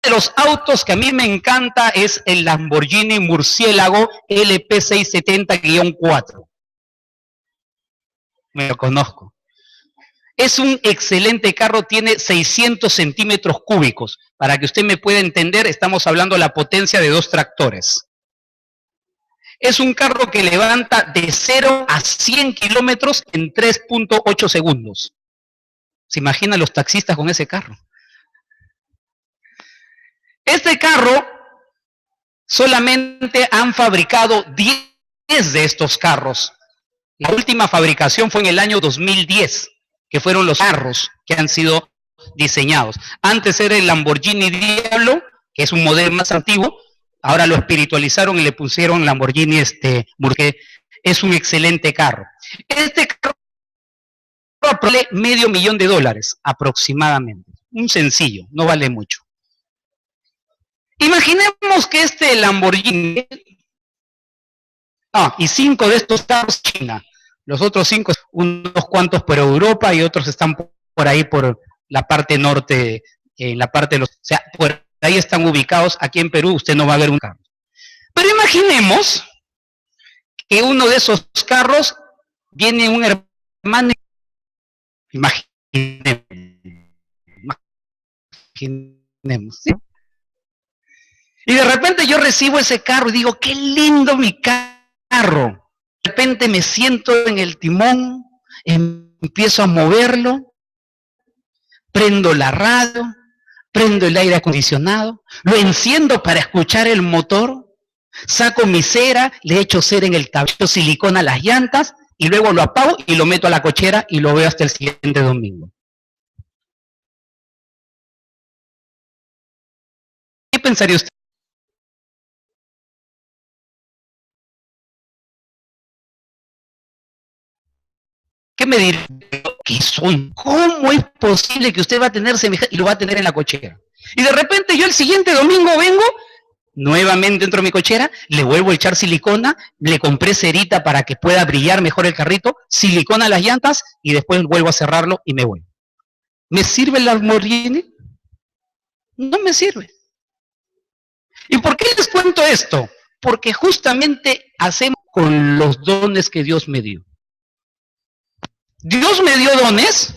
de los autos que a mí me encanta es el Lamborghini Murciélago LP670-4. Me lo conozco. Es un excelente carro, tiene 600 centímetros cúbicos. Para que usted me pueda entender, estamos hablando de la potencia de 2 tractores. Es un carro que levanta de 0 a 100 kilómetros en 3.8 segundos. ¿Se imaginan los taxistas con ese carro? Este carro, solamente han fabricado 10 de estos carros. La última fabricación fue en el año 2010, que fueron los carros que han sido diseñados. Antes era el Lamborghini Diablo, que es un modelo más antiguo, ahora lo espiritualizaron y le pusieron Lamborghini porque es un excelente carro. Este carro vale $500,000 aproximadamente. Un sencillo, no vale mucho. Imaginemos que este Lamborghini, y 5 de estos carros China, los otros 5, unos cuantos por Europa y otros están por ahí por la parte norte, en la parte de los, o sea, por ahí están ubicados. Aquí en Perú usted no va a ver un carro. Pero imaginemos que uno de esos carros viene un hermano, imaginemos, ¿sí? Y de repente yo recibo ese carro y digo, qué lindo mi carro. De repente me siento en el timón, empiezo a moverlo, prendo la radio, prendo el aire acondicionado, lo enciendo para escuchar el motor, saco mi cera, le echo cera en el tablero, silicona a las llantas y luego lo apago y lo meto a la cochera y lo veo hasta el siguiente domingo. ¿Qué pensaría usted? ¿Qué me dirá? ¿Qué soy? ¿Cómo es posible que usted va a tener semejante y lo va a tener en la cochera? Y de repente yo el siguiente domingo vengo, nuevamente entro a mi cochera, le vuelvo a echar silicona, le compré cerita para que pueda brillar mejor el carrito, silicona a las llantas y después vuelvo a cerrarlo y me voy. ¿Me sirve el Lamborghini? No me sirve. ¿Y por qué les cuento esto? Porque justamente hacemos con los dones que Dios me dio. Dios me dio dones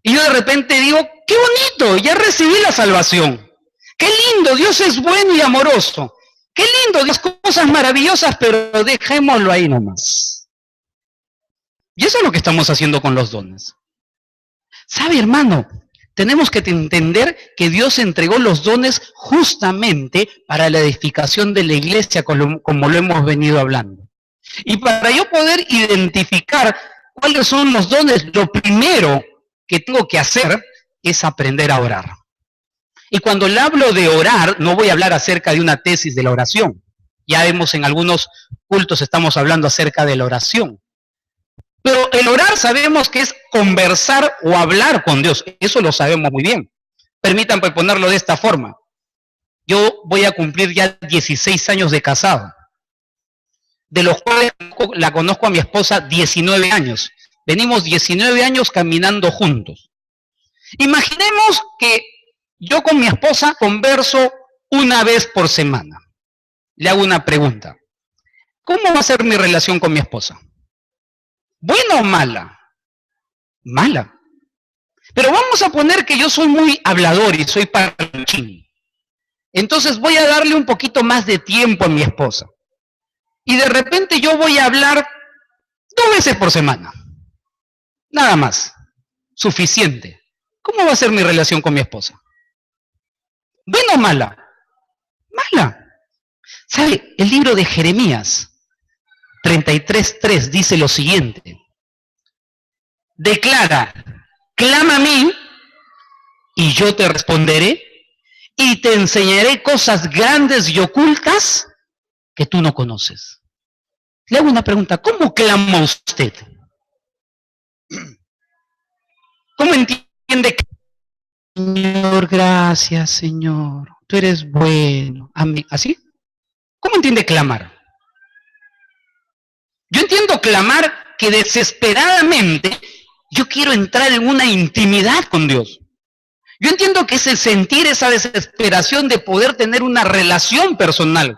y yo de repente digo, qué bonito, ya recibí la salvación. Qué lindo, Dios es bueno y amoroso. Qué lindo, Dios, cosas maravillosas, pero dejémoslo ahí nomás. Y eso es lo que estamos haciendo con los dones. ¿Sabe, hermano? Tenemos que entender que Dios entregó los dones justamente para la edificación de la iglesia, como lo hemos venido hablando. Y para yo poder identificar cuáles son los dones, lo primero que tengo que hacer es aprender a orar. Y cuando le hablo de orar, no voy a hablar acerca de una tesis de la oración. Ya vemos en algunos cultos estamos hablando acerca de la oración. Pero el orar sabemos que es conversar o hablar con Dios. Eso lo sabemos muy bien. Permítanme ponerlo de esta forma. Yo voy a cumplir ya 16 años de casado, de los cuales la conozco a mi esposa 19 años. Venimos 19 años caminando juntos. Imaginemos que yo con mi esposa converso una vez por semana. Le hago una pregunta. ¿Cómo va a ser mi relación con mi esposa? ¿Buena o mala? Mala. Pero vamos a poner que yo soy muy hablador y soy parlanchín. Entonces voy a darle un poquito más de tiempo a mi esposa. Y de repente yo voy a hablar 2 veces por semana. Nada más. Suficiente. ¿Cómo va a ser mi relación con mi esposa? ¿Buena o mala? Mala. ¿Sabe? El libro de Jeremías 33:3 dice lo siguiente. Declara, clama a mí y yo te responderé y te enseñaré cosas grandes y ocultas que tú no conoces. Le hago una pregunta, ¿cómo clama usted? ¿Cómo entiende que Señor, gracias, Señor, tú eres bueno? Amén. ¿Así? ¿Cómo entiende clamar? Yo entiendo clamar que desesperadamente yo quiero entrar en una intimidad con Dios. Yo entiendo que es el sentir esa desesperación de poder tener una relación personal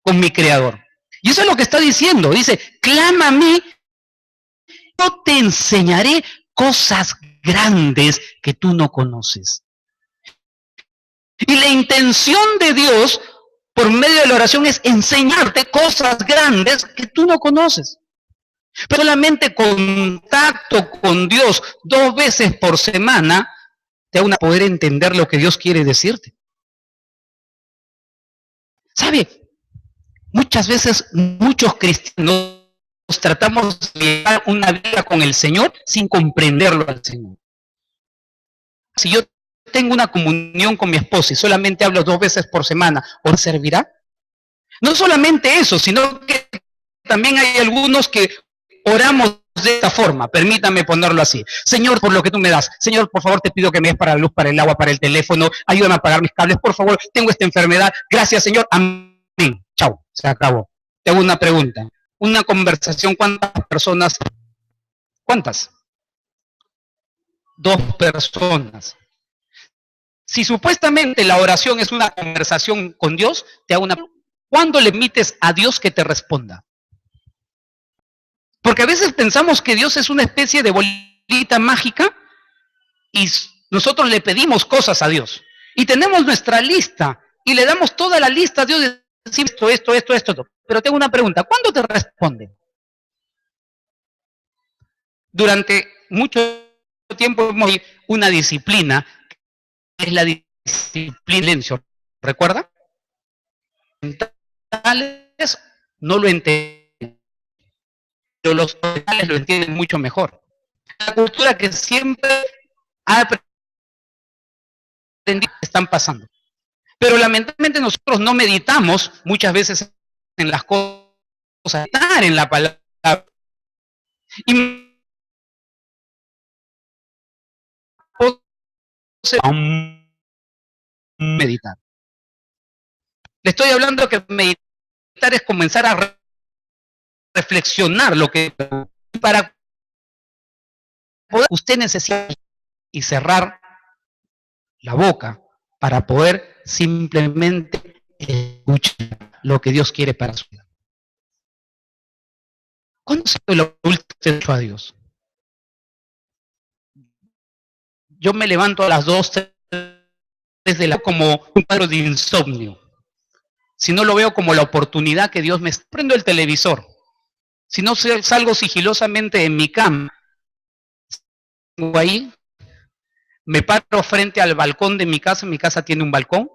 con mi Creador. Y eso es lo que está diciendo. Dice, clama a mí, yo te enseñaré cosas grandes que tú no conoces. Y la intención de Dios por medio de la oración es enseñarte cosas grandes que tú no conoces. Pero solamente contacto con Dios 2 veces por semana te da una poder entender lo que Dios quiere decirte. ¿Sabe? Muchas veces, muchos cristianos tratamos de llevar una vida con el Señor sin comprenderlo al Señor. Si yo tengo una comunión con mi esposa y solamente hablo 2 veces por semana, ¿os servirá? No solamente eso, sino que también hay algunos que oramos de esta forma, permítame ponerlo así. Señor, por lo que tú me das, Señor, por favor te pido que me des para la luz, para el agua, para el teléfono, ayúdame a pagar mis cables, por favor, tengo esta enfermedad, gracias Señor, amén, chao, se acabó. Te hago una pregunta, una conversación, ¿cuántas personas? ¿Cuántas? 2 personas. Si supuestamente la oración es una conversación con Dios, te hago una pregunta, ¿cuándo le permites a Dios que te responda? Porque a veces pensamos que Dios es una especie de bolita mágica y nosotros le pedimos cosas a Dios. Y tenemos nuestra lista y le damos toda la lista a Dios de decir esto. Pero tengo una pregunta, ¿cuándo te responde? Durante mucho tiempo hemos una disciplina, que es la disciplina del silencio. ¿Recuerda? No lo entienden, pero los orientales lo entienden mucho mejor. La cultura que siempre ha aprendido están pasando. Pero lamentablemente nosotros no meditamos muchas veces en las cosas, en la palabra. Y meditar. Le estoy hablando que meditar es comenzar a reflexionar lo que para poder usted necesita y cerrar la boca para poder simplemente escuchar lo que Dios quiere para su vida. ¿Cuándo se lo último que he hecho a Dios? Yo me levanto a las 2, 3 de la como un cuadro de insomnio. Si no lo veo como la oportunidad que Dios me está, prendo el televisor. Si no salgo sigilosamente de mi cama, ahí, me paro frente al balcón de mi casa tiene un balcón,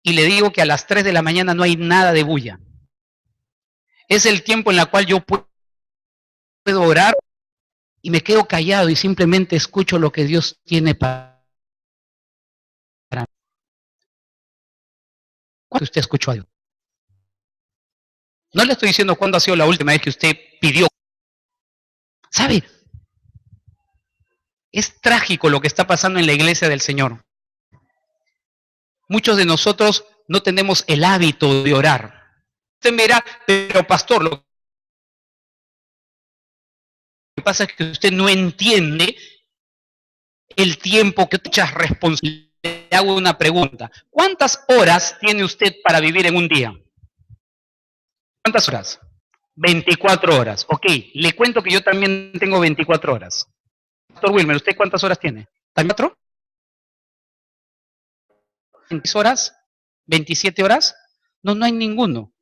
y le digo que a las 3 de la mañana no hay nada de bulla. Es el tiempo en el cual yo puedo orar y me quedo callado y simplemente escucho lo que Dios tiene para mí. ¿Cuándo usted escuchó a Dios? No le estoy diciendo cuándo ha sido la última vez que usted pidió. ¿Sabe? Es trágico lo que está pasando en la iglesia del Señor. Muchos de nosotros no tenemos el hábito de orar. Usted me dirá, pero pastor, lo que pasa es que usted no entiende el tiempo que muchas responsabilidades. Le hago una pregunta. ¿Cuántas horas tiene usted para vivir en un día? ¿Cuántas horas? 24 horas. Ok, le cuento que yo también tengo 24 horas. Doctor Wilmer, ¿usted cuántas horas tiene? ¿También 4? ¿20 horas? ¿27 horas? No, no hay ninguno.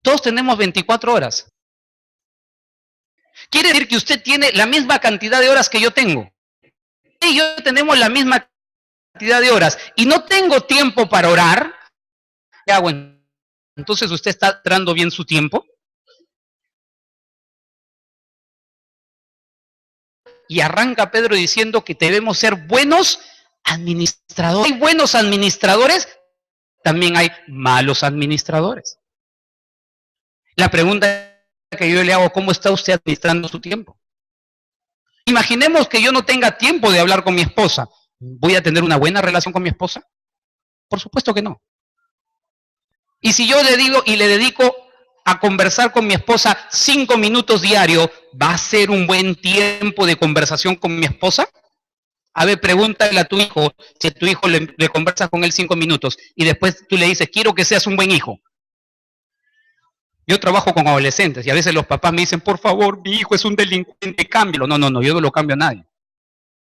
Todos tenemos 24 horas. Quiere decir que usted tiene la misma cantidad de horas que yo tengo. Y yo tenemos la misma cantidad de horas. Y no tengo tiempo para orar. ¿Qué hago? Entonces, ¿usted está dando bien su tiempo? Y arranca Pedro diciendo que debemos ser buenos administradores. Hay buenos administradores, también hay malos administradores. La pregunta que yo le hago, ¿cómo está usted administrando su tiempo? Imaginemos que yo no tenga tiempo de hablar con mi esposa. ¿Voy a tener una buena relación con mi esposa? Por supuesto que no. Y si yo le digo y le dedico a conversar con mi esposa 5 minutos diarios, ¿va a ser un buen tiempo de conversación con mi esposa? A ver, pregúntale a tu hijo, si a tu hijo le conversas con él 5 minutos y después tú le dices, quiero que seas un buen hijo. Yo trabajo con adolescentes y a veces los papás me dicen, por favor, mi hijo es un delincuente, cámbialo. No, yo no lo cambio a nadie.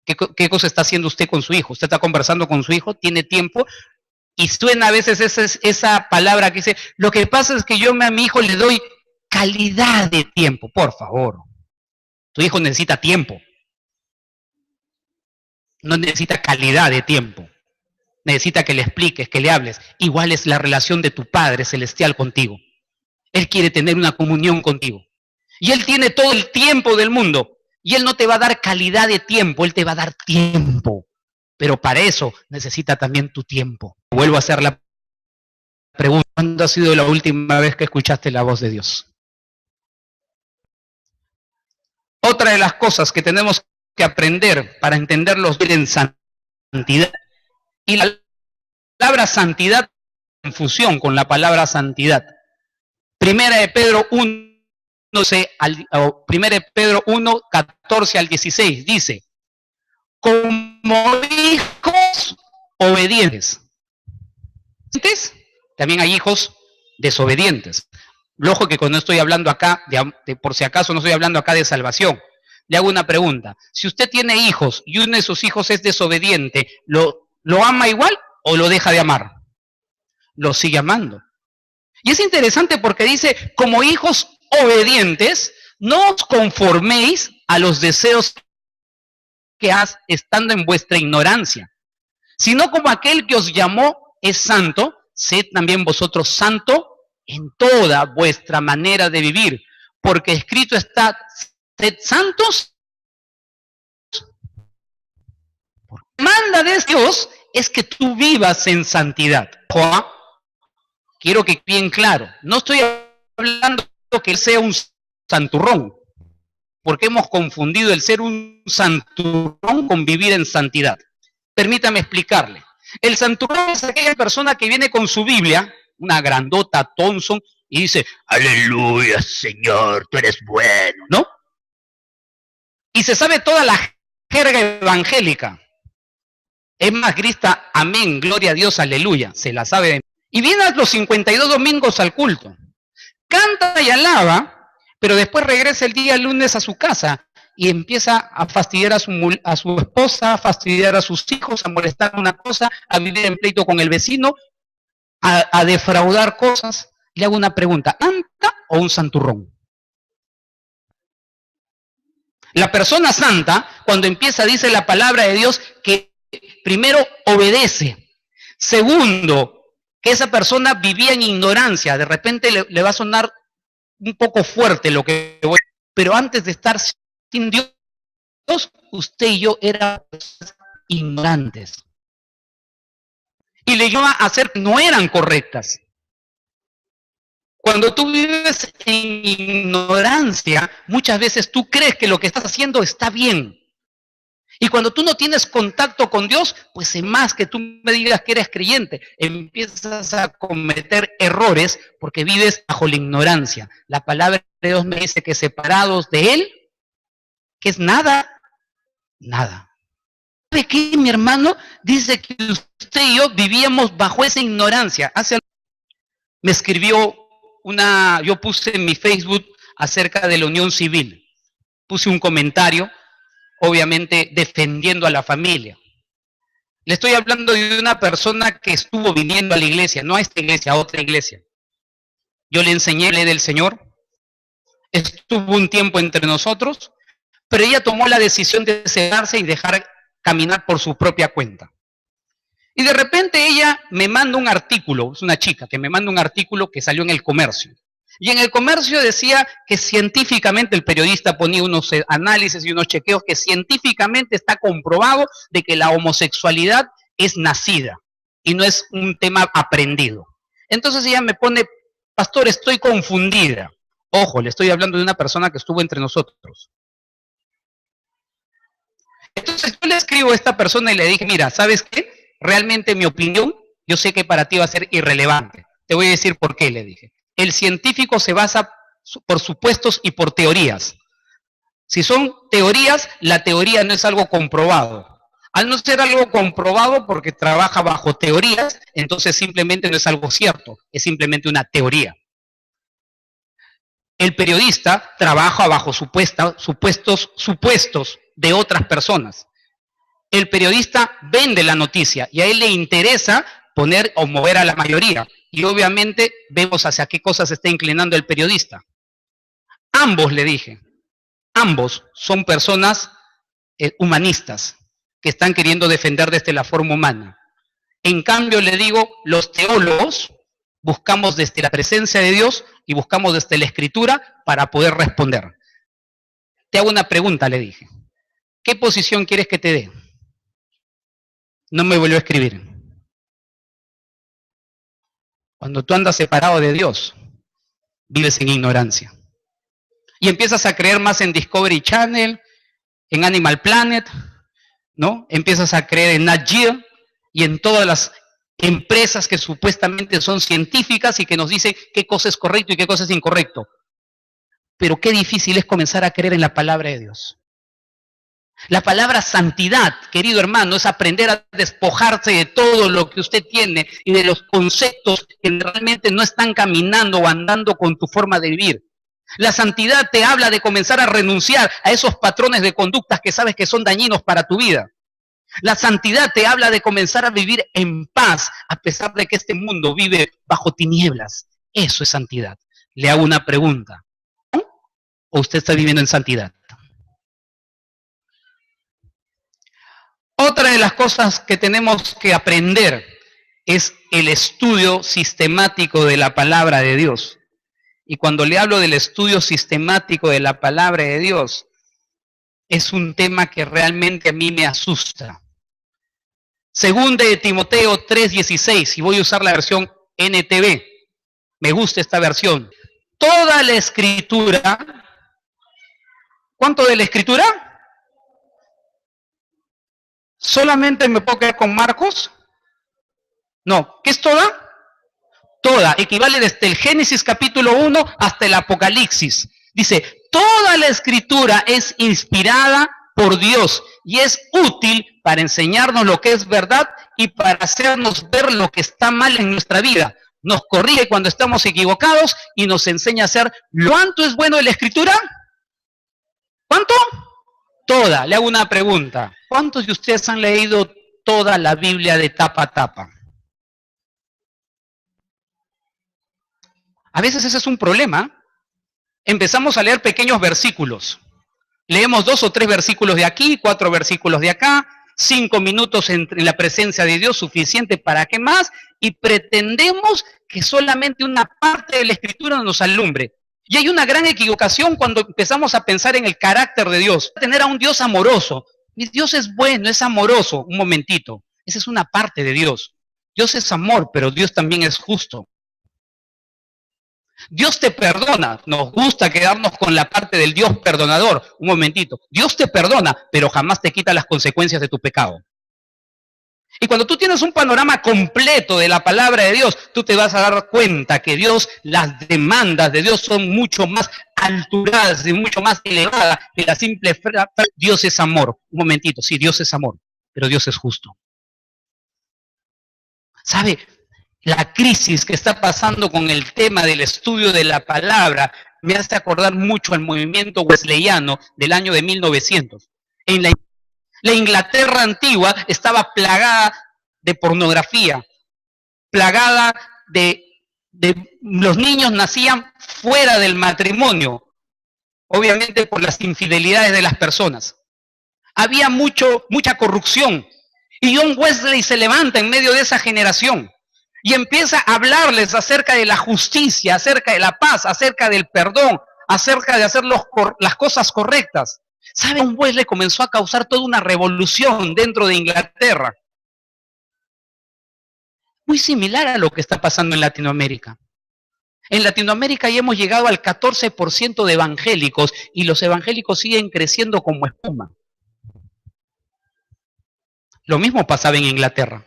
¿Qué cosa está haciendo usted con su hijo? ¿Usted está conversando con su hijo? ¿Tiene tiempo? Y suena a veces esa palabra que dice, lo que pasa es que yo a mi hijo le doy calidad de tiempo. Por favor, tu hijo necesita tiempo. No necesita calidad de tiempo. Necesita que le expliques, que le hables. Igual es la relación de tu Padre Celestial contigo. Él quiere tener una comunión contigo. Y Él tiene todo el tiempo del mundo. Y Él no te va a dar calidad de tiempo, Él te va a dar tiempo. Pero para eso necesita también tu tiempo. Vuelvo a hacer la pregunta, ¿cuándo ha sido la última vez que escuchaste la voz de Dios? Otra de las cosas que tenemos que aprender para entenderlos en santidad. Y la palabra santidad en fusión con la palabra santidad. Primera de Pedro 1, 14 al 16 dice, como hijos obedientes. También hay hijos desobedientes. Ojo que cuando estoy hablando acá, por si acaso no estoy hablando acá de salvación. Le hago una pregunta. Si usted tiene hijos y uno de sus hijos es desobediente, ¿lo ama igual o lo deja de amar? Lo sigue amando. Y es interesante porque dice, como hijos obedientes, no os conforméis a los deseos que estando en vuestra ignorancia, sino como aquel que os llamó es santo, sed también vosotros santo en toda vuestra manera de vivir, porque escrito está, sed santos. La demanda de Dios es que tú vivas en santidad. Quiero que quede bien claro, no estoy hablando que él sea un santurrón, porque hemos confundido el ser un santurrón con vivir en santidad. Permítame explicarle. El santurrón es aquella persona que viene con su Biblia, una grandota Thompson, y dice, aleluya, Señor, tú eres bueno, ¿no? Y se sabe toda la jerga evangélica. Es más, grita, amén, gloria a Dios, aleluya, se la sabe. Y viene a los 52 domingos al culto. Canta y alaba, pero después regresa el día lunes a su casa y empieza a fastidiar a su esposa, a fastidiar a sus hijos, a molestar una cosa, a vivir en pleito con el vecino, a defraudar cosas. Le hago una pregunta, ¿santa o un santurrón? La persona santa, cuando empieza, dice la palabra de Dios, que primero obedece. Segundo, que esa persona vivía en ignorancia. De repente le va a sonar un poco fuerte lo que voy a decir, pero antes de estar sin Dios, usted y yo éramos ignorantes. Y le lleva a hacer que no eran correctas. Cuando tú vives en ignorancia, muchas veces tú crees que lo que estás haciendo está bien. Y cuando tú no tienes contacto con Dios, pues en más que tú me digas que eres creyente, empiezas a cometer errores porque vives bajo la ignorancia. La palabra de Dios me dice que separados de Él, que es nada, nada. ¿Sabe qué, mi hermano? Dice que usted y yo vivíamos bajo esa ignorancia. Me escribió yo puse en mi Facebook acerca de la unión civil. Puse un comentario, obviamente defendiendo a la familia. Le estoy hablando de una persona que estuvo viniendo a la iglesia, no a esta iglesia, a otra iglesia. Yo le enseñé la ley del Señor, estuvo un tiempo entre nosotros, pero ella tomó la decisión de cegarse y dejar caminar por su propia cuenta. Y de repente ella me manda un artículo, es una chica que me manda un artículo que salió en El Comercio. Y en El Comercio decía que científicamente, el periodista ponía unos análisis y unos chequeos, que científicamente está comprobado de que la homosexualidad es nacida y no es un tema aprendido. Entonces ella me pone, pastor, estoy confundida. Ojo, le estoy hablando de una persona que estuvo entre nosotros. Entonces yo le escribo a esta persona y le dije, mira, ¿sabes qué? Realmente mi opinión, yo sé que para ti va a ser irrelevante. Te voy a decir por qué, le dije. El científico se basa por supuestos y por teorías. Si son teorías, la teoría no es algo comprobado. Al no ser algo comprobado porque trabaja bajo teorías, entonces simplemente no es algo cierto, es simplemente una teoría. El periodista trabaja bajo supuestos de otras personas. El periodista vende la noticia y a él le interesa poner o mover a la mayoría. Y obviamente vemos hacia qué cosas se está inclinando el periodista. Ambos, le dije, ambos son personas humanistas que están queriendo defender desde la forma humana. En cambio, le digo, los teólogos buscamos desde la presencia de Dios y buscamos desde la Escritura para poder responder. Te hago una pregunta, le dije. ¿Qué posición quieres que te dé? No me volvió a escribir. Cuando tú andas separado de Dios, vives en ignorancia. Y empiezas a creer más en Discovery Channel, en Animal Planet, ¿no? Empiezas a creer en Nat Geo y en todas las empresas que supuestamente son científicas y que nos dicen qué cosa es correcto y qué cosa es incorrecto. Pero qué difícil es comenzar a creer en la palabra de Dios. La palabra santidad, querido hermano, es aprender a despojarse de todo lo que usted tiene y de los conceptos que realmente no están caminando o andando con tu forma de vivir. La santidad te habla de comenzar a renunciar a esos patrones de conductas que sabes que son dañinos para tu vida. La santidad te habla de comenzar a vivir en paz a pesar de que este mundo vive bajo tinieblas. Eso es santidad. Le hago una pregunta. ¿O usted está viviendo en santidad? Otra de las cosas que tenemos que aprender es el estudio sistemático de la palabra de Dios. Y cuando le hablo del estudio sistemático de la palabra de Dios, es un tema que realmente a mí me asusta. Segunda de Timoteo 3:16, y voy a usar la versión NTV. Me gusta esta versión. Toda la escritura, ¿cuánto de la escritura? ¿Solamente me puedo quedar con Marcos? No, ¿qué es toda? Toda, equivale desde el Génesis capítulo 1 hasta el Apocalipsis. Dice, toda la escritura es inspirada por Dios y es útil para enseñarnos lo que es verdad y para hacernos ver lo que está mal en nuestra vida. Nos corrige cuando estamos equivocados y nos enseña a hacer. ¿Cuánto es bueno de la escritura? ¿Cuánto? Toda. Le hago una pregunta. ¿Cuántos de ustedes han leído toda la Biblia de tapa a tapa? A veces ese es un problema. Empezamos a leer pequeños versículos. Leemos 2 o 3 versículos de aquí, 4 versículos de acá, 5 minutos en la presencia de Dios, suficiente para qué más, y pretendemos que solamente una parte de la Escritura nos alumbre. Y hay una gran equivocación cuando empezamos a pensar en el carácter de Dios. Tener a un Dios amoroso. Mi Dios es bueno, es amoroso. Un momentito. Esa es una parte de Dios. Dios es amor, pero Dios también es justo. Dios te perdona. Nos gusta quedarnos con la parte del Dios perdonador. Un momentito. Dios te perdona, pero jamás te quita las consecuencias de tu pecado. Y cuando tú tienes un panorama completo de la palabra de Dios, tú te vas a dar cuenta que Dios, las demandas de Dios son mucho más alturadas y mucho más elevadas que la simple frase, Dios es amor. Un momentito, sí, Dios es amor, pero Dios es justo. ¿Sabe? La crisis que está pasando con el tema del estudio de la palabra me hace acordar mucho al movimiento wesleyano del año de 1900. En la Inglaterra antigua estaba plagada de pornografía, plagada de los niños nacían fuera del matrimonio, obviamente por las infidelidades de las personas. Había mucha corrupción. Y John Wesley se levanta en medio de esa generación y empieza a hablarles acerca de la justicia, acerca de la paz, acerca del perdón, acerca de hacer las cosas correctas. ¿Sabe? John Wesley comenzó a causar toda una revolución dentro de Inglaterra. Muy similar a lo que está pasando en Latinoamérica. En Latinoamérica ya hemos llegado al 14% de evangélicos y los evangélicos siguen creciendo como espuma. Lo mismo pasaba en Inglaterra.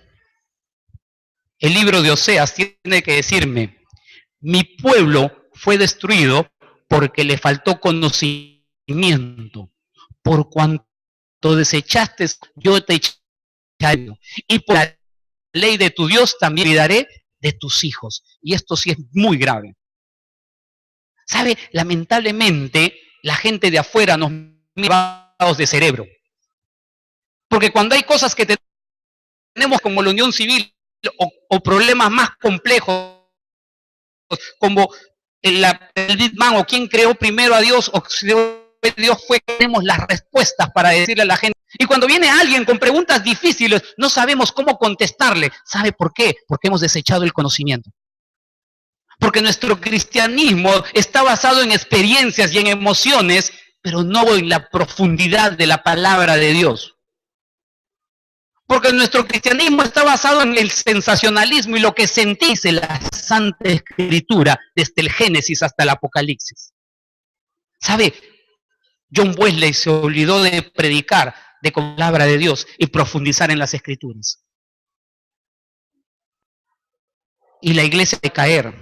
El libro de Oseas tiene que decirme, mi pueblo fue destruido porque le faltó conocimiento. Por cuanto desechaste, yo te eché y por la ley de tu Dios también cuidaré de tus hijos. Y esto sí es muy grave. ¿Sabe? Lamentablemente, la gente de afuera nos mira de cerebro. Porque cuando hay cosas que tenemos como la unión civil o problemas más complejos, como el Big Bang o quién creó primero a Dios o si Dios fue, tenemos las respuestas para decirle a la gente. Y cuando viene alguien con preguntas difíciles, no sabemos cómo contestarle. ¿Sabe por qué? Porque hemos desechado el conocimiento. Porque nuestro cristianismo está basado en experiencias y en emociones, pero no en la profundidad de la palabra de Dios. Porque nuestro cristianismo está basado en el sensacionalismo y lo que sentís en la Santa Escritura, desde el Génesis hasta el Apocalipsis. ¿Sabe? John Wesley se olvidó de predicar de la palabra de Dios y profundizar en las Escrituras. Y la iglesia de caer.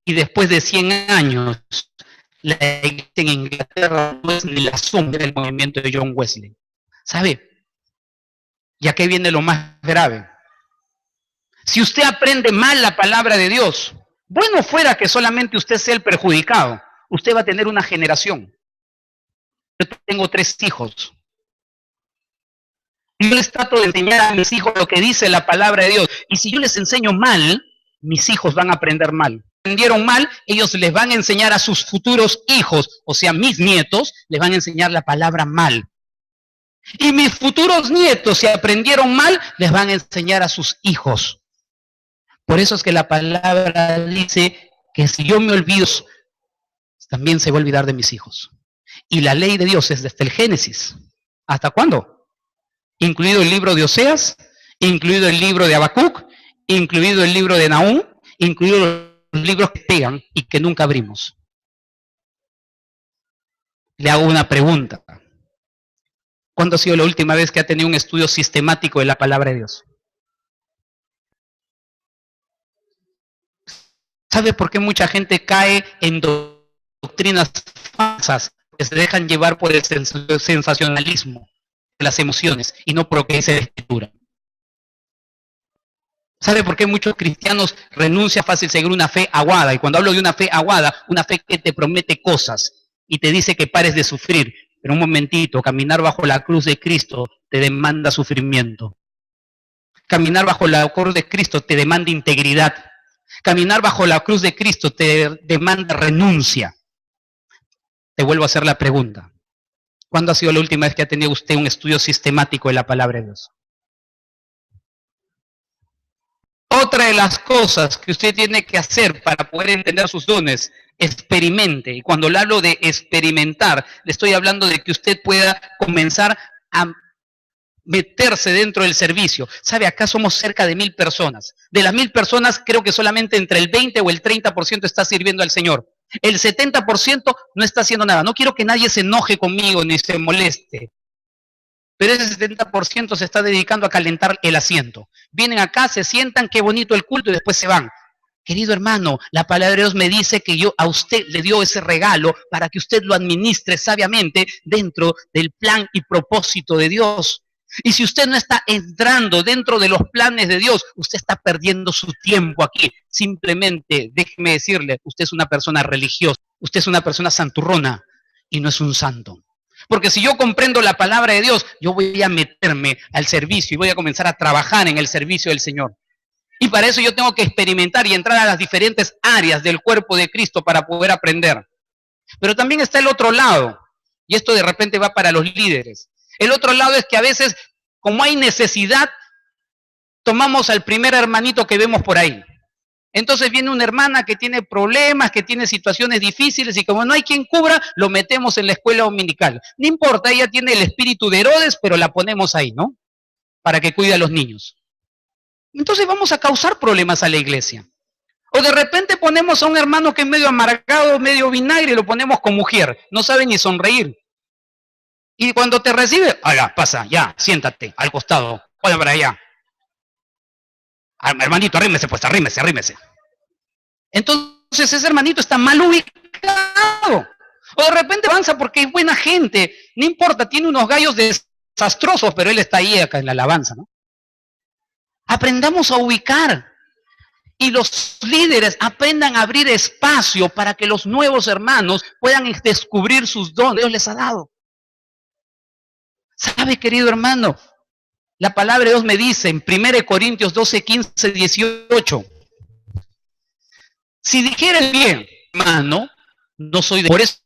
Y después de 100 años, la iglesia en Inglaterra no es ni la sombra del movimiento de John Wesley. ¿Sabe? Y aquí viene lo más grave. Si usted aprende mal la palabra de Dios, bueno fuera que solamente usted sea el perjudicado. Usted va a tener una generación. Yo tengo 3 hijos. Y yo les trato de enseñar a mis hijos lo que dice la palabra de Dios. Y si yo les enseño mal, mis hijos van a aprender mal. Aprendieron mal, ellos les van a enseñar a sus futuros hijos, o sea, mis nietos, les van a enseñar la palabra mal. Y mis futuros nietos, si aprendieron mal, les van a enseñar a sus hijos. Por eso es que la palabra dice que si yo me olvido, también se va a olvidar de mis hijos. Y la ley de Dios es desde el Génesis. ¿Hasta cuándo? Incluido el libro de Oseas, incluido el libro de Habacuc, incluido el libro de Nahum, incluido los libros que pegan y que nunca abrimos. Le hago una pregunta. ¿Cuándo ha sido la última vez que ha tenido un estudio sistemático de la palabra de Dios? ¿Sabe por qué mucha gente cae en doctrinas falsas? Que se dejan llevar por el sensacionalismo de las emociones y no por lo que dice la Escritura. ¿Sabe por qué muchos cristianos renuncian fácil a seguir una fe aguada? Y cuando hablo de una fe aguada, una fe que te promete cosas y te dice que pares de sufrir. Pero un momentito, caminar bajo la cruz de Cristo te demanda sufrimiento. Caminar bajo la cruz de Cristo te demanda integridad. Caminar bajo la cruz de Cristo te demanda renuncia. Te vuelvo a hacer la pregunta. ¿Cuándo ha sido la última vez que ha tenido usted un estudio sistemático de la palabra de Dios? Otra de las cosas que usted tiene que hacer para poder entender sus dones, experimente. Y cuando le hablo de experimentar, le estoy hablando de que usted pueda comenzar a meterse dentro del servicio. ¿Sabe? Acá somos cerca de 1000 personas. De las 1000 personas, creo que solamente entre el 20 o el 30% está sirviendo al Señor. El 70% no está haciendo nada. No quiero que nadie se enoje conmigo ni se moleste. Pero ese 70% se está dedicando a calentar el asiento. Vienen acá, se sientan, qué bonito el culto y después se van. Querido hermano, la palabra de Dios me dice que yo a usted le dio ese regalo para que usted lo administre sabiamente dentro del plan y propósito de Dios. Y si usted no está entrando dentro de los planes de Dios, usted está perdiendo su tiempo aquí. Simplemente, déjeme decirle, usted es una persona religiosa, usted es una persona santurrona y no es un santo. Porque si yo comprendo la palabra de Dios, yo voy a meterme al servicio y voy a comenzar a trabajar en el servicio del Señor. Y para eso yo tengo que experimentar y entrar a las diferentes áreas del cuerpo de Cristo para poder aprender. Pero también está el otro lado, y esto de repente va para los líderes. El otro lado es que a veces, como hay necesidad, tomamos al primer hermanito que vemos por ahí. Entonces viene una hermana que tiene problemas, que tiene situaciones difíciles y como no hay quien cubra, lo metemos en la escuela dominical. No importa, ella tiene el espíritu de Herodes, pero la ponemos ahí, ¿no? Para que cuide a los niños. Entonces vamos a causar problemas a la iglesia. O de repente ponemos a un hermano que es medio amargado, medio vinagre y lo ponemos con mujer. No sabe ni sonreír. Y cuando te recibe, ¡hala, pasa, ya, siéntate, al costado, vaya para allá! Hermanito, arrímese, pues, arrímese. Entonces ese hermanito está mal ubicado. O de repente avanza porque es buena gente. No importa, tiene unos gallos de desastrosos, pero Él está ahí acá en la alabanza, ¿no? Aprendamos a ubicar. Y los líderes aprendan a abrir espacio para que los nuevos hermanos puedan descubrir sus dones que Dios les ha dado. ¿Sabe, querido hermano? La palabra de Dios me dice en 1 Corintios 12, 15, 18. Si dijera el bien, hermano, no soy de... Por eso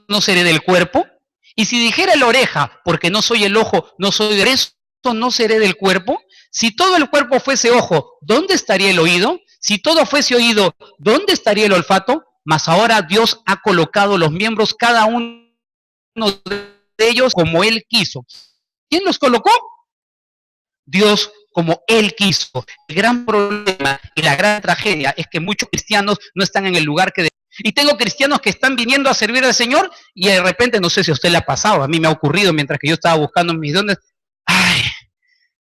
no seré del cuerpo. Y si dijera la oreja, porque no soy el ojo, no soy de eso, no seré del cuerpo. Si todo el cuerpo fuese ojo, ¿dónde estaría el oído? Si todo fuese oído, ¿dónde estaría el olfato? Mas ahora Dios ha colocado los miembros, cada uno de ellos, como Él quiso. ¿Quién los colocó? Dios, como Él quiso. El gran problema y la gran tragedia es que muchos cristianos no están en el lugar que deben. Y tengo cristianos que están viniendo a servir al Señor y de repente, no sé si a usted le ha pasado, a mí me ha ocurrido mientras que yo estaba buscando mis dones. Ay,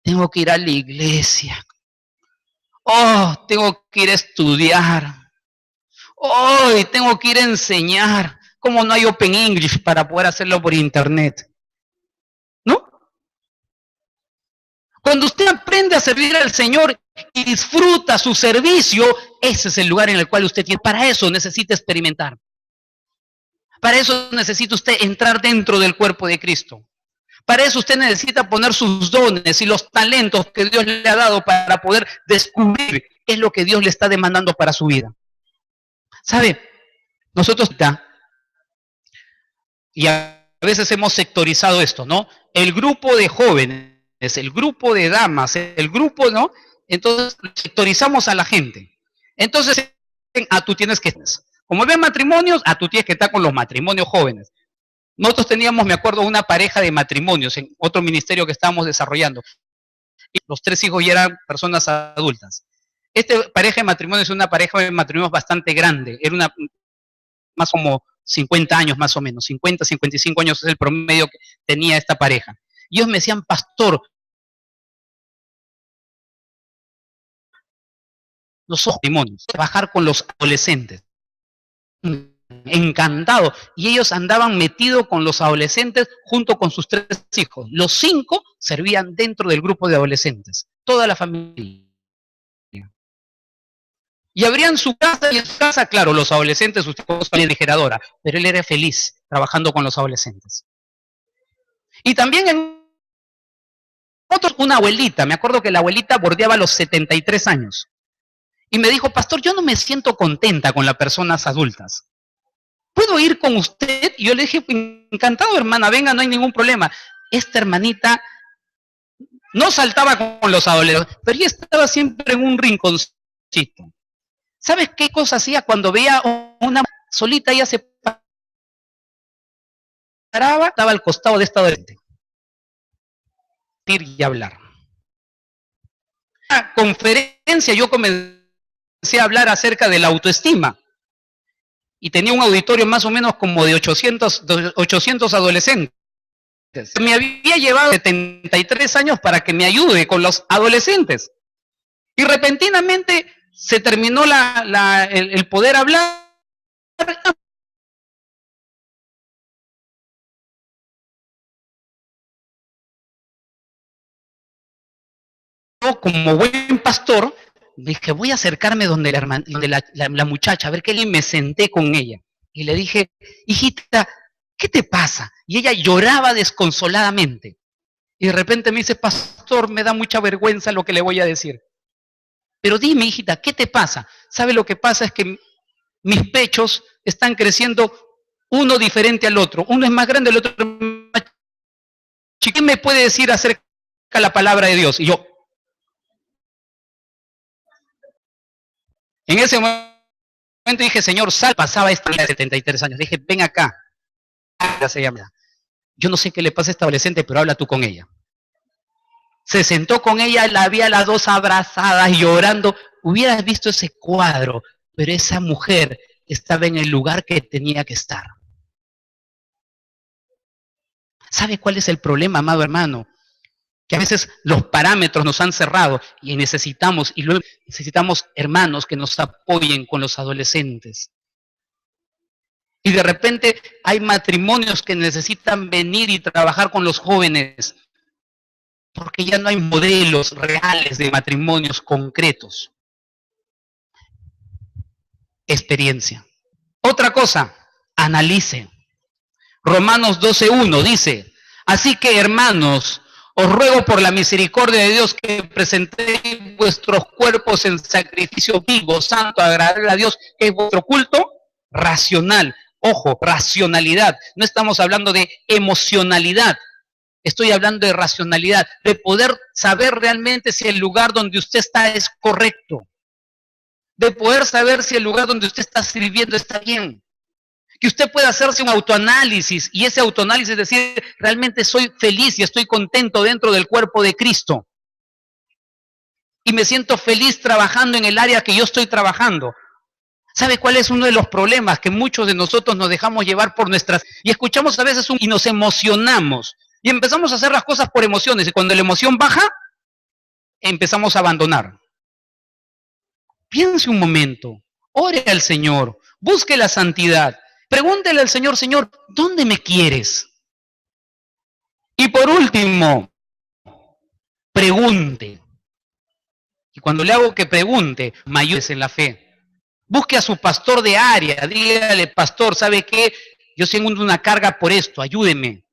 tengo que ir a la iglesia. Oh, tengo que ir a estudiar. Oh, tengo que ir a enseñar. ¿Cómo no hay Open English para poder hacerlo por internet? ¿No? Cuando usted aprende a servir al Señor y disfruta su servicio, ese es el lugar en el cual usted tiene. Para eso necesita experimentar. Para eso necesita usted entrar dentro del cuerpo de Cristo. Para eso usted necesita poner sus dones y los talentos que Dios le ha dado para poder descubrir qué es lo que Dios le está demandando para su vida. ¿Sabe? Nosotros, y a veces hemos sectorizado esto, ¿no? El grupo de jóvenes, el grupo de damas, el grupo, ¿no? Entonces sectorizamos a la gente. Entonces, tú tienes que, como ven matrimonios, tú tienes que estar con los matrimonios jóvenes. Nosotros teníamos, me acuerdo, una pareja de matrimonios en otro ministerio que estábamos desarrollando. Y los 3 hijos ya eran personas adultas. Esta pareja de matrimonios es una pareja de matrimonios bastante grande. Era una más como 50 años más o menos. 50, 55 años es el promedio que tenía esta pareja. Y ellos me decían, pastor, los matrimonios, trabajar con los adolescentes. Encantado. Y ellos andaban metidos con los adolescentes junto con sus 3 hijos. Los 5 servían dentro del grupo de adolescentes. Toda la familia. Y abrían su casa, y en su casa, claro, los adolescentes, sus hijos con la refrigeradora, pero él era feliz trabajando con los adolescentes. Y también en otros, una abuelita, me acuerdo que la abuelita bordeaba los 73 años. Y me dijo, pastor, yo no me siento contenta con las personas adultas. ¿Puedo ir con usted? Y yo le dije, encantado, hermana, venga, no hay ningún problema. Esta hermanita no saltaba con los adolescentes, pero ella estaba siempre en un rinconcito. ¿Sabes qué cosa hacía? Cuando veía una solita, ella se paraba, estaba al costado de esta adolescente. Y hablar. En una conferencia yo comencé a hablar acerca de la autoestima. Y tenía un auditorio más o menos como de 800 adolescentes. Me había llevado 73 años para que me ayude con los adolescentes. Y repentinamente se terminó el poder hablar. Yo, como buen pastor, dije, voy a acercarme donde la muchacha, a ver qué le, me senté con ella. Y le dije, hijita, ¿qué te pasa? Y ella lloraba desconsoladamente. Y de repente me dice, pastor, me da mucha vergüenza lo que le voy a decir. Pero dime, hijita, ¿qué te pasa? ¿Sabe lo que pasa? Es que mis pechos están creciendo uno diferente al otro. Uno es más grande, el otro es más chico. ¿Qué me puede decir acerca de la palabra de Dios? Y yo, en ese momento dije, Señor, pasaba esta de 73 años. Dije, ven acá. Yo no sé qué le pasa a esta adolescente, pero habla tú con ella. Se sentó con ella, la vi a las dos abrazadas, llorando. Hubieras visto ese cuadro, pero esa mujer estaba en el lugar que tenía que estar. ¿Sabe cuál es el problema, amado hermano? Que a veces los parámetros nos han cerrado y necesitamos hermanos que nos apoyen con los adolescentes. Y de repente hay matrimonios que necesitan venir y trabajar con los jóvenes, porque ya no hay modelos reales de matrimonios concretos. Experiencia. Otra cosa, analice. Romanos 12:1 dice, así que hermanos, os ruego por la misericordia de Dios que presentéis vuestros cuerpos en sacrificio vivo, santo, agradable a Dios, que es vuestro culto racional. Ojo, racionalidad. No estamos hablando de emocionalidad. Estoy hablando de racionalidad, de poder saber realmente si el lugar donde usted está es correcto. De poder saber si el lugar donde usted está sirviendo está bien. Que usted pueda hacerse un autoanálisis y ese autoanálisis decir, realmente soy feliz y estoy contento dentro del cuerpo de Cristo. Y me siento feliz trabajando en el área que yo estoy trabajando. ¿Sabe cuál es uno de los problemas? Que muchos de nosotros nos dejamos llevar por nuestras... Y escuchamos a veces y nos emocionamos. Y empezamos a hacer las cosas por emociones. Y cuando la emoción baja, empezamos a abandonar. Piense un momento. Ore al Señor. Busque la santidad. Pregúntele al Señor, Señor, ¿dónde me quieres? Y por último, pregunte. Y cuando le hago que pregunte, mayores en la fe. Busque a su pastor de área, dígale, pastor, ¿sabe qué? Yo tengo una carga por esto, ayúdeme.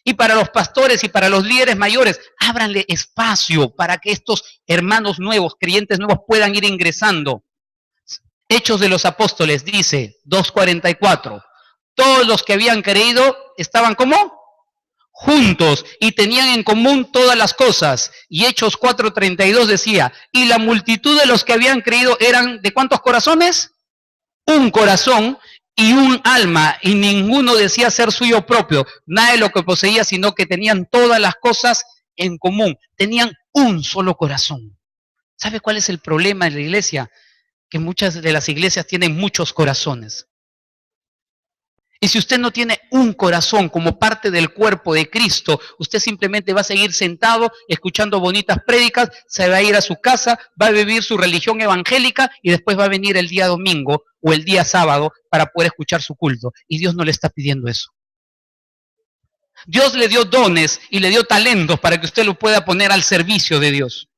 Y para los pastores y para los líderes mayores, ábranle espacio para que estos hermanos nuevos, creyentes nuevos, puedan ir ingresando. Hechos de los Apóstoles, dice 2:44. Todos los que habían creído estaban ¿cómo? Juntos y tenían en común todas las cosas. Y Hechos 4:32 decía, y la multitud de los que habían creído eran, ¿de cuántos corazones? Un corazón y un alma, y ninguno decía ser suyo propio, nada de lo que poseía, sino que tenían todas las cosas en común. Tenían un solo corazón. ¿Sabe cuál es el problema en la iglesia? Que muchas de las iglesias tienen muchos corazones. Y si usted no tiene un corazón como parte del cuerpo de Cristo, usted simplemente va a seguir sentado, escuchando bonitas prédicas, se va a ir a su casa, va a vivir su religión evangélica y después va a venir el día domingo o el día sábado para poder escuchar su culto. Y Dios no le está pidiendo eso. Dios le dio dones y le dio talentos para que usted lo pueda poner al servicio de Dios.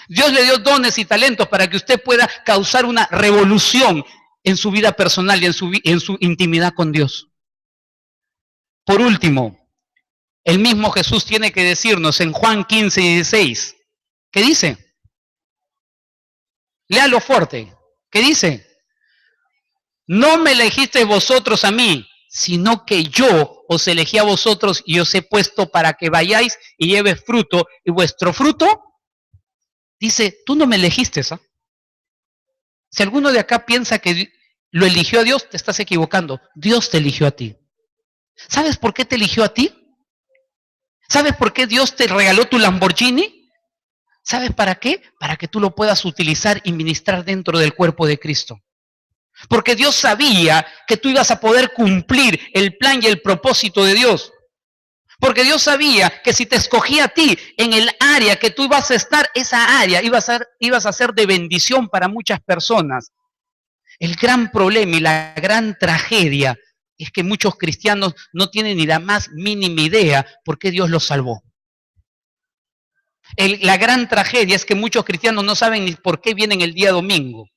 Dios le dio dones y talentos para que usted pueda causar una revolución en su vida personal y en su intimidad con Dios. Por último, el mismo Jesús tiene que decirnos en Juan 15:16, ¿qué dice? Léalo fuerte, ¿qué dice? No me elegisteis vosotros a mí, sino que yo os elegí a vosotros y os he puesto para que vayáis y lleves fruto, y vuestro fruto, dice, tú no me elegiste, ¿ah? Si alguno de acá piensa que lo eligió a Dios, te estás equivocando. Dios te eligió a ti. ¿Sabes por qué te eligió a ti? ¿Sabes por qué Dios te regaló tu Lamborghini? ¿Sabes para qué? Para que tú lo puedas utilizar y ministrar dentro del cuerpo de Cristo. Porque Dios sabía que tú ibas a poder cumplir el plan y el propósito de Dios. Porque Dios sabía que si te escogía a ti en el área que tú ibas a estar, esa área ibas a ser de bendición para muchas personas. El gran problema y la gran tragedia es que muchos cristianos no tienen ni la más mínima idea por qué Dios los salvó. La gran tragedia es que muchos cristianos no saben ni por qué vienen el día domingo.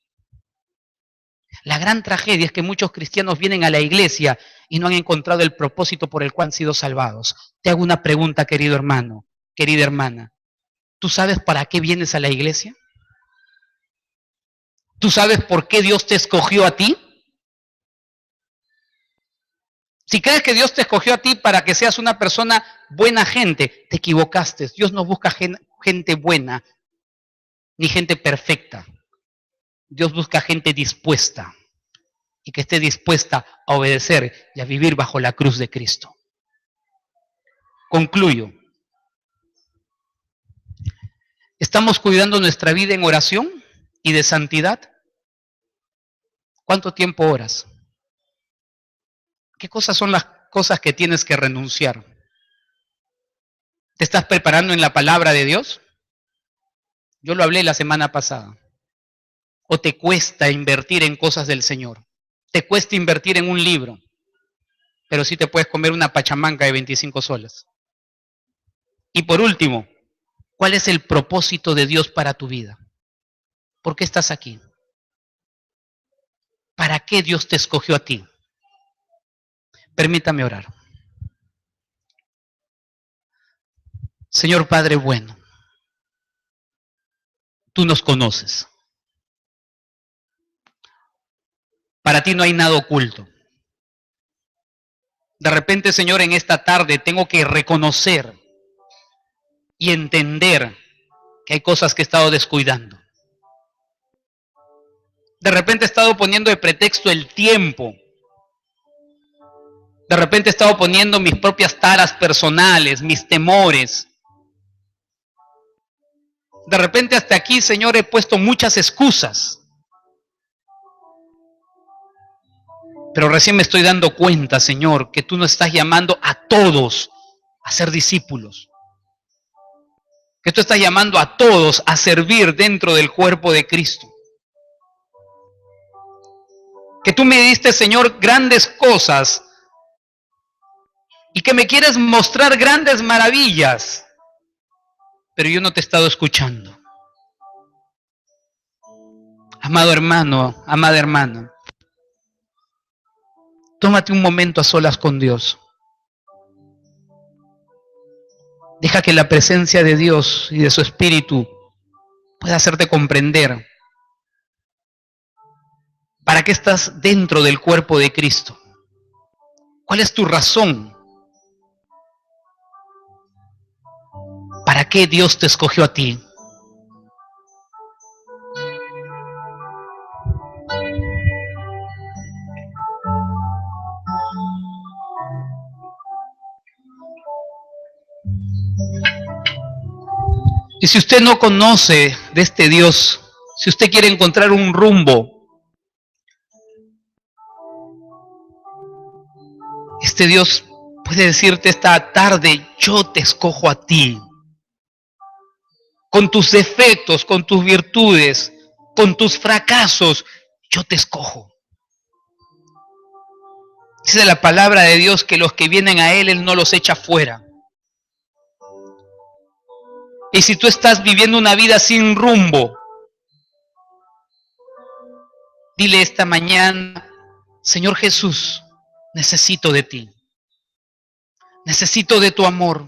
La gran tragedia es que muchos cristianos vienen a la iglesia y no han encontrado el propósito por el cual han sido salvados. Te hago una pregunta, querido hermano, querida hermana. ¿Tú sabes para qué vienes a la iglesia? ¿Tú sabes por qué Dios te escogió a ti? Si crees que Dios te escogió a ti para que seas una persona buena gente, te equivocaste. Dios no busca gente buena, ni gente perfecta. Dios busca gente dispuesta y que esté dispuesta a obedecer y a vivir bajo la cruz de Cristo. Concluyo. ¿Estamos cuidando nuestra vida en oración y de santidad? ¿Cuánto tiempo oras? ¿Qué cosas son las cosas que tienes que renunciar? ¿Te estás preparando en la palabra de Dios? Yo lo hablé la semana pasada. ¿O te cuesta invertir en cosas del Señor? ¿Te cuesta invertir en un libro? pero sí te puedes comer una pachamanca de 25 soles. Y por último, ¿cuál es el propósito de Dios para tu vida? ¿Por qué estás aquí? ¿Para qué Dios te escogió a ti? Permítame orar. Señor Padre bueno, tú nos conoces. Para ti no hay nada oculto. De repente, Señor, en esta tarde tengo que reconocer y entender que hay cosas que he estado descuidando. De repente he estado poniendo de pretexto el tiempo. De repente he estado poniendo mis propias taras personales, mis temores. De repente hasta aquí, Señor, he puesto muchas excusas. Pero recién me estoy dando cuenta, Señor, que tú nos estás llamando a todos a ser discípulos. Que tú estás llamando a todos a servir dentro del cuerpo de Cristo. Que tú me diste, Señor, grandes cosas y que me quieres mostrar grandes maravillas, pero yo no te he estado escuchando. Amado hermano, amada hermana, tómate un momento a solas con Dios. Deja que la presencia de Dios y de su Espíritu pueda hacerte comprender para qué estás dentro del cuerpo de Cristo. ¿Cuál es tu razón? ¿Para qué Dios te escogió a ti? Y si usted no conoce de este Dios, si usted quiere encontrar un rumbo, este Dios puede decirte esta tarde, yo te escojo a ti. Con tus defectos, con tus virtudes, con tus fracasos, yo te escojo. Dice la palabra de Dios que los que vienen a Él no los echa fuera. Y si tú estás viviendo una vida sin rumbo, dile esta mañana, Señor Jesús, necesito de ti. Necesito de tu amor.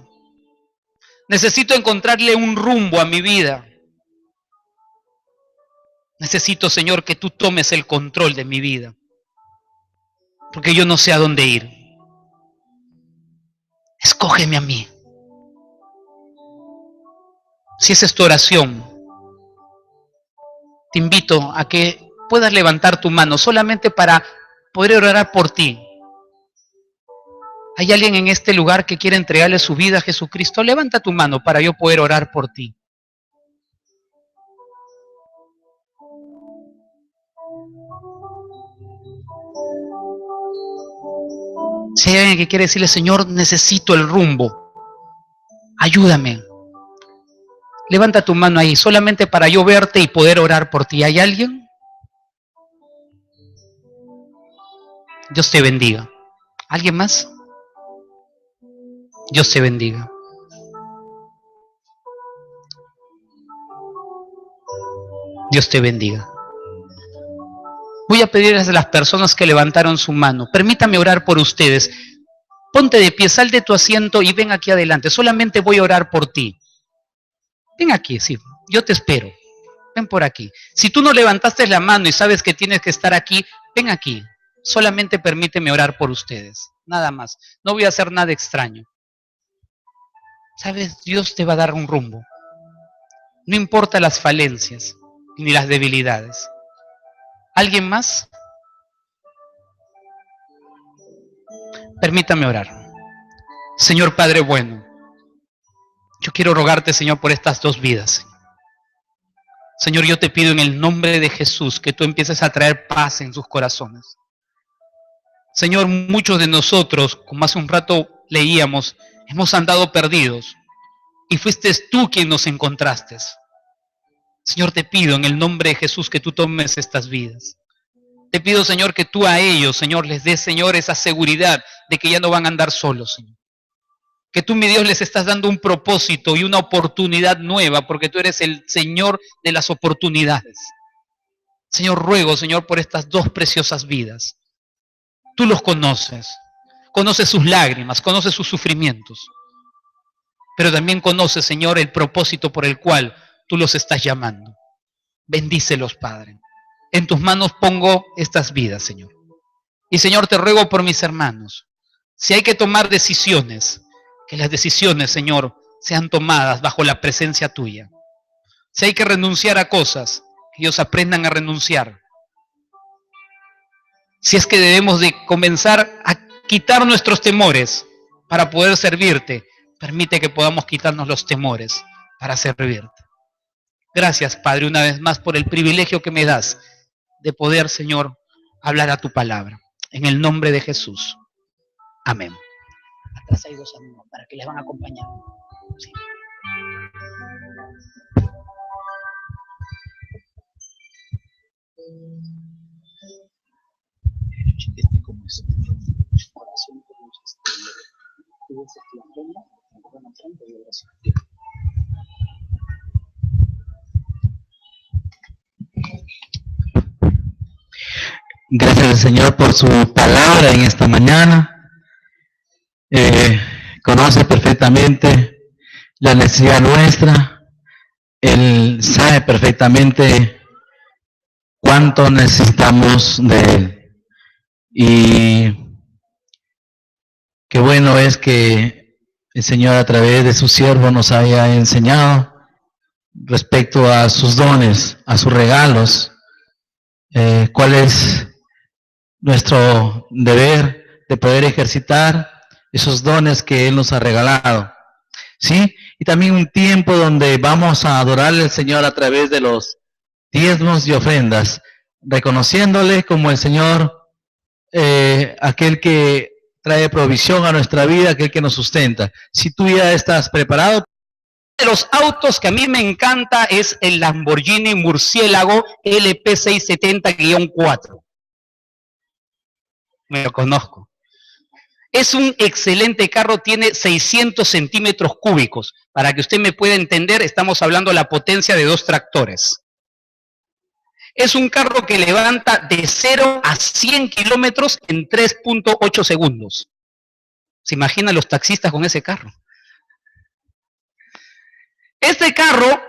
Necesito encontrarle un rumbo a mi vida. Necesito, Señor, que tú tomes el control de mi vida. Porque yo no sé a dónde ir. Escógeme a mí. Si esa es tu oración, te invito a que puedas levantar tu mano solamente para poder orar por ti. ¿Hay alguien en este lugar que quiere entregarle su vida a Jesucristo? Levanta tu mano para yo poder orar por ti. Si hay alguien que quiere decirle, Señor, necesito el rumbo, ayúdame. Levanta tu mano ahí, solamente para yo verte y poder orar por ti. ¿Hay alguien? Dios te bendiga. ¿Alguien más? Dios te bendiga. Dios te bendiga. Voy a pedirles a las personas que levantaron su mano, permítame orar por ustedes. Ponte de pie, sal de tu asiento y ven aquí adelante. Solamente voy a orar por ti. Ven aquí, sí, yo te espero. Ven por aquí. Si tú no levantaste la mano y sabes que tienes que estar aquí, ven aquí. Solamente permíteme orar por ustedes. Nada más. No voy a hacer nada extraño. ¿Sabes? Dios te va a dar un rumbo. No importa las falencias ni las debilidades. ¿Alguien más? Permítame orar. Señor Padre bueno, yo quiero rogarte, Señor, por estas dos vidas. Señor, yo te pido en el nombre de Jesús que tú empieces a traer paz en sus corazones. Señor, muchos de nosotros, como hace un rato leíamos, hemos andado perdidos y fuiste tú quien nos encontraste. Señor, te pido en el nombre de Jesús que tú tomes estas vidas. Te pido, Señor, que tú a ellos, Señor, les des, Señor, esa seguridad de que ya no van a andar solos, Señor. Que tú, mi Dios, les estás dando un propósito y una oportunidad nueva, porque tú eres el Señor de las oportunidades. Señor, ruego, Señor, por estas dos preciosas vidas. Tú los conoces. Conoces sus lágrimas, conoces sus sufrimientos. Pero también conoces, Señor, el propósito por el cual tú los estás llamando. Bendícelos, Padre. En tus manos pongo estas vidas, Señor. Y, Señor, te ruego por mis hermanos. Si hay que tomar decisiones, que las decisiones, Señor, sean tomadas bajo la presencia tuya. Si hay que renunciar a cosas, que ellos aprendan a renunciar. Si es que debemos de comenzar a quitar nuestros temores para poder servirte, permite que podamos quitarnos los temores para servirte. Gracias, Padre, una vez más por el privilegio que me das de poder, Señor, hablar a tu palabra. En el nombre de Jesús. Amén. Atrás hay dos amigos para que les van a acompañar. Sí. Gracias al Señor por su palabra en esta mañana. Conoce perfectamente la necesidad nuestra. Él sabe perfectamente cuánto necesitamos de Él. Y qué bueno es que el Señor a través de su siervo nos haya enseñado respecto a sus dones, a sus regalos, cuál es nuestro deber de poder ejercitar esos dones que Él nos ha regalado, ¿sí? Y también un tiempo donde vamos a adorarle al Señor a través de los diezmos y ofrendas, reconociéndole como el Señor, aquel que trae provisión a nuestra vida, aquel que nos sustenta. Si tú ya estás preparado. De los autos que a mí me encanta es el Lamborghini Murciélago LP670-4. Me lo conozco. Es un excelente carro, tiene 600 centímetros cúbicos. Para que usted me pueda entender, estamos hablando de la potencia de 2 tractores. Es un carro que levanta de 0 a 100 kilómetros en 3.8 segundos. ¿Se imaginan los taxistas con ese carro? Este carro,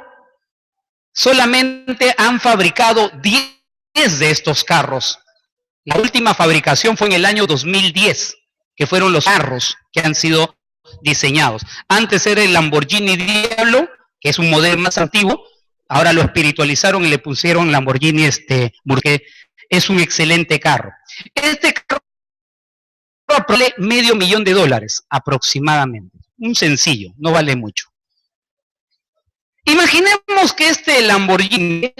solamente han fabricado 10 de estos carros. La última fabricación fue en el año 2010, que fueron los carros que han sido diseñados. Antes era el Lamborghini Diablo, que es un modelo más antiguo, ahora lo espiritualizaron y le pusieron Lamborghini porque es un excelente carro. Este carro vale $500,000 aproximadamente. Un sencillo, no vale mucho. Imaginemos que este Lamborghini,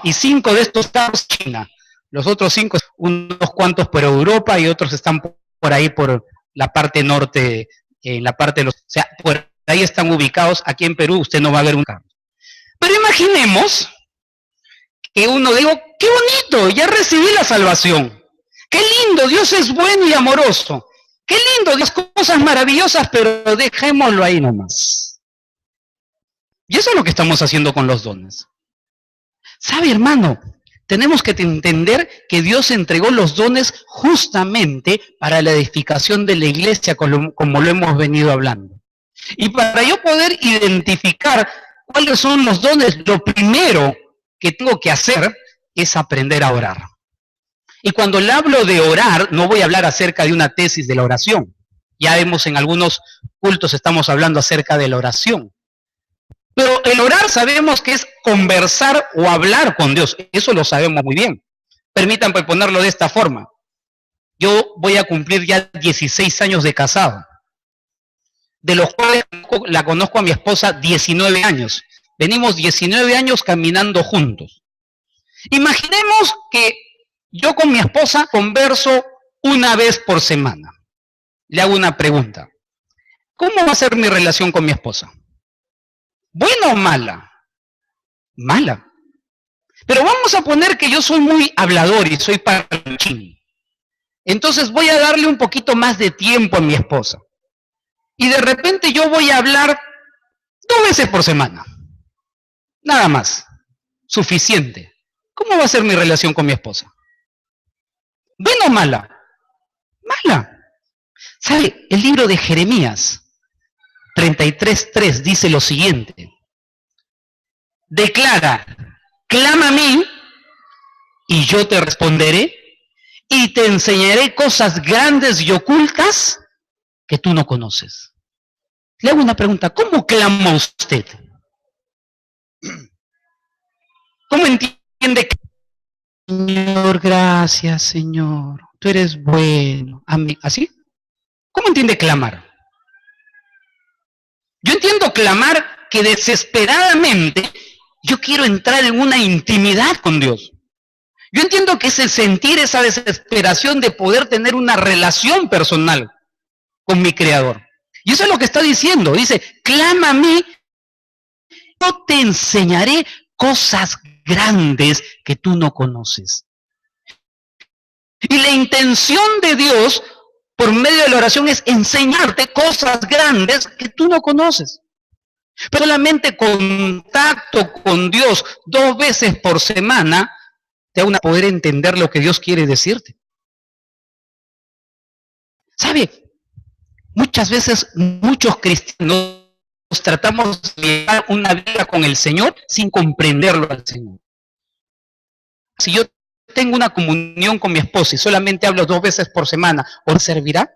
y 5 de estos carros China, los otros 5, unos cuantos por Europa y otros están por ahí por la parte norte, en la parte de los, o sea, por ahí están ubicados. Aquí en Perú usted no va a ver un carro. Pero imaginemos que uno digo, qué bonito, ya recibí la salvación. Qué lindo, Dios es bueno y amoroso. Qué lindo, Dios, cosas maravillosas, pero dejémoslo ahí nomás. Y eso es lo que estamos haciendo con los dones. ¿Sabe, hermano? Tenemos que entender que Dios entregó los dones justamente para la edificación de la iglesia, como lo hemos venido hablando. Y para yo poder identificar cuáles son los dones, lo primero que tengo que hacer es aprender a orar. Y cuando le hablo de orar, no voy a hablar acerca de una tesis de la oración. Ya vemos en algunos cultos estamos hablando acerca de la oración. Pero el orar sabemos que es conversar o hablar con Dios. Eso lo sabemos muy bien. Permítanme ponerlo de esta forma. Yo voy a cumplir ya 16 años de casado, de los cuales la conozco a mi esposa 19 años. Venimos 19 años caminando juntos. Imaginemos que yo con mi esposa converso una vez por semana. Le hago una pregunta. ¿Cómo va a ser mi relación con mi esposa? ¿Buena o mala? Mala. Pero vamos a poner que yo soy muy hablador y soy parlanchín. Entonces voy a darle un poquito más de tiempo a mi esposa. Y de repente yo voy a hablar 2 veces por semana. Nada más. Suficiente. ¿Cómo va a ser mi relación con mi esposa? ¿Buena o mala? Mala. ¿Sabe? El libro de Jeremías 33:3 dice lo siguiente. Declara, clama a mí y yo te responderé y te enseñaré cosas grandes y ocultas que tú no conoces. Le hago una pregunta, ¿cómo clama usted? ¿Cómo entiende que Señor, gracias, Señor, tú eres bueno? Amén. ¿Así? ¿Cómo entiende clamar? Yo entiendo clamar que desesperadamente yo quiero entrar en una intimidad con Dios. Yo entiendo que es el sentir esa desesperación de poder tener una relación personal con mi Creador. Y eso es lo que está diciendo. Dice, clama a mí, yo te enseñaré cosas grandes que tú no conoces. Y la intención de Dios por medio de la oración es enseñarte cosas grandes que tú no conoces. Pero solamente contacto con Dios 2 veces por semana te da a poder entender lo que Dios quiere decirte. ¿Sabe? Muchas veces, muchos cristianos tratamos de llevar una vida con el Señor sin comprenderlo al Señor. Si yo tengo una comunión con mi esposa y solamente hablo 2 veces por semana, ¿o servirá?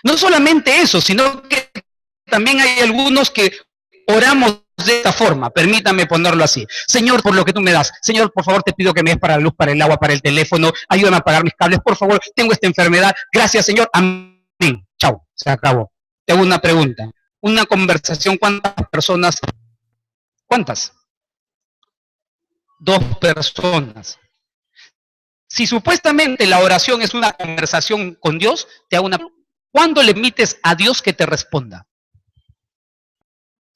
No solamente eso, sino que también hay algunos que oramos de esta forma, permítame ponerlo así. Señor, por lo que tú me das, Señor, por favor te pido que me des para la luz, para el agua, para el teléfono, ayúdame a pagar mis cables, por favor, tengo esta enfermedad, gracias Señor, amén. Chao, se acabó. Te hago una pregunta. Una conversación, ¿cuántas personas? ¿Cuántas? 2 personas. Si supuestamente la oración es una conversación con Dios, te hago una pregunta. ¿Cuándo le permites a Dios que te responda?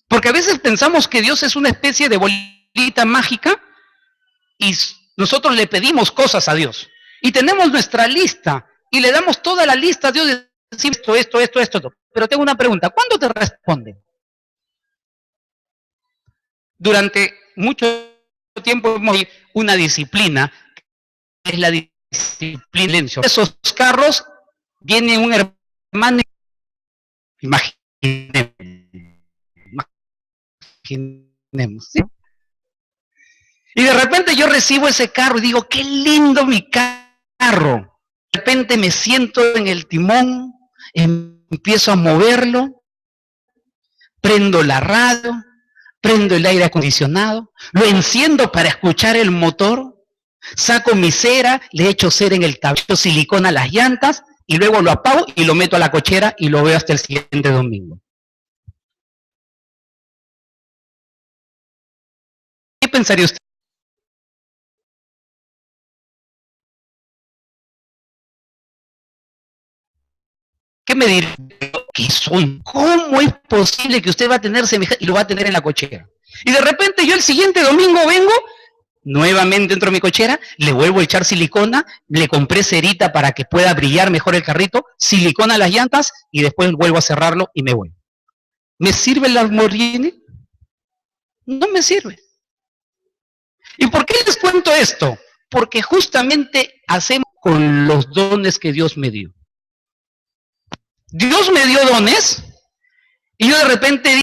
Porque a veces pensamos que Dios es una especie de bolita mágica y nosotros le pedimos cosas a Dios. Y tenemos nuestra lista y le damos toda la lista a Dios de decir esto. Pero tengo una pregunta, ¿cuándo te responde? Durante mucho tiempo hemos visto una disciplina, que es la disciplina del silencio. Esos carros viene un hermano, imaginemos, ¿sí? Y de repente yo recibo ese carro y digo, qué lindo mi carro. De repente me siento en el timón, empiezo a moverlo, prendo la radio, prendo el aire acondicionado, lo enciendo para escuchar el motor, saco mi cera, le echo cera en el tablero, silicona a las llantas y luego lo apago y lo meto a la cochera y lo veo hasta el siguiente domingo. ¿Qué pensaría usted? ¿Qué me dirá? ¿Qué son? ¿Cómo es posible que usted va a tener semejante y lo va a tener en la cochera? Y de repente yo el siguiente domingo vengo, nuevamente entro a mi cochera, le vuelvo a echar silicona, le compré cerita para que pueda brillar mejor el carrito, silicona a las llantas y después vuelvo a cerrarlo y me voy. ¿Me sirve el Lamborghini? No me sirve. ¿Y por qué les cuento esto? Porque justamente hacemos con los dones que Dios me dio. Dios me dio dones y yo de repente digo,